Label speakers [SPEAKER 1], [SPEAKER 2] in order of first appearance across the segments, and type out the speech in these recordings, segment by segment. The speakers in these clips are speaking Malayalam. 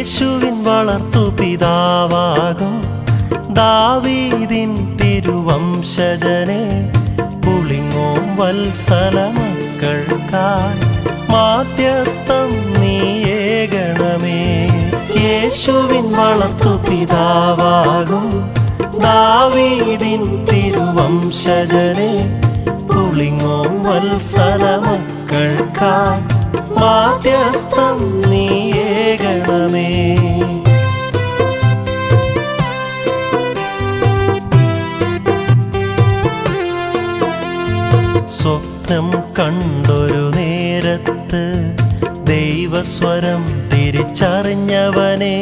[SPEAKER 1] യേശുവിൻ വളർത്തു പിതാവാകും ദാവീദിൻ തിരുവംശജനെ പുളിങ്ങോം വത്സല മക്കൾക്കായി മാധ്യസ്ഥം നീയേകണമേ. യേശുവിൻ വളർത്തു പിതാവാകും ദാവീദിൻ തിരുവംശജനെ പുളിങ്ങോം വത്സല മക്കൾക്കായി മാധ്യസ്ഥം നീയേകണമേ. സ്വപ്നം കണ്ടൊരു നേരത്ത് ദൈവസ്വരം തിരിച്ചറിഞ്ഞവനെ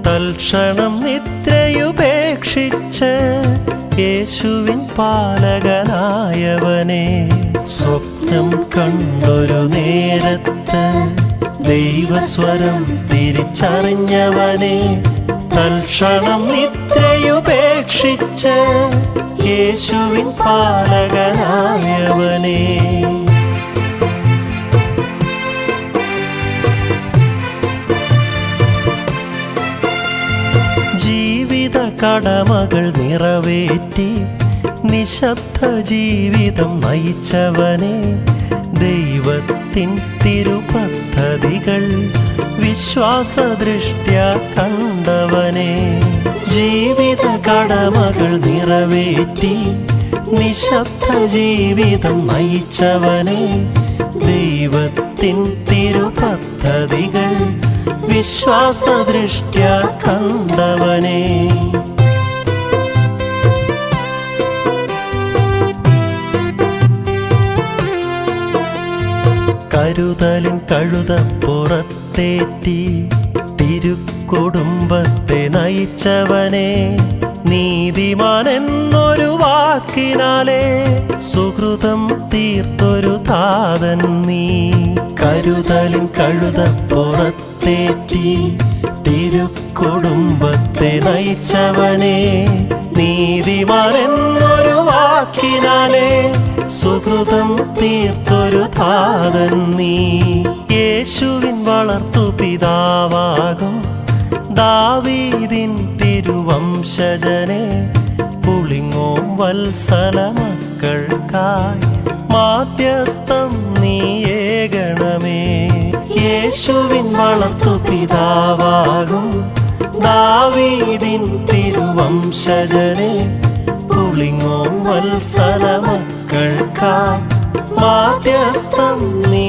[SPEAKER 1] തൽക്ഷണം നിദ്രയുപേക്ഷിച്ച് യേശുവിൻ പാലകനായവനെ. സ്വപ്നം കണ്ടൊരു നേരത്ത് ദൈവസ്വരം തിരിച്ചറിഞ്ഞവനെ തൽക്ഷണം നിദ്രയുപേക്ഷിച്ച് യേശുവിൻ പാലകനായവനെ. ജീവിത കടമകൾ നിറവേറ്റി നിശബ്ദ ജീവിതം നയിച്ചവനെ ദൈവത്തിൻ തിരുപദ്ധതികൾ വിശ്വാസദൃഷ്ട്യാ കണ്ടവനെ. ജീവിത കടമകൾ നിറവേറ്റി നിശബ്ദ ജീവിതം നയിച്ചവനെ ദൈവത്തിൻ തിരുപദ്ധതികൾ വിശ്വാസദൃഷ്ട്യാ കണ്ടവനെ. കരുതലിൻ കഴുതപ്പുറത്തേറ്റി തിരുക്കുടുംബത്തെ നയിച്ചവനെ നീതിമാൻ എന്നൊരു വാക്കിനാലെ സുഹൃതം തീർത്തൊരു താതൻ നീ. കരുതലിൻ കഴുതപ്പുറത്തേറ്റി തിരുക്കുടുംബത്തെ നയിച്ചവനെ നീതിമാൻ എന്നൊരു വാക്കിനാലെ സുഹൃതം തീർത്തൊരു താതൻ നീ. യേശുവിൻ വളർത്തു പിതാവാകും ദാവീദിൻ തിരുവംശജനെ പുളിങ്ങോം വത്സല മക്കൾക്കായി മാധ്യസ്ഥം നീയേകണമേ. യേശുവിൻ വളർത്തു പിതാവാകും ദാവീദിൻ തിരുവംശജനെ പുളിങ്ങോം വത്സല മക്കൾക്കായി മാധ്യസ്ഥം നീ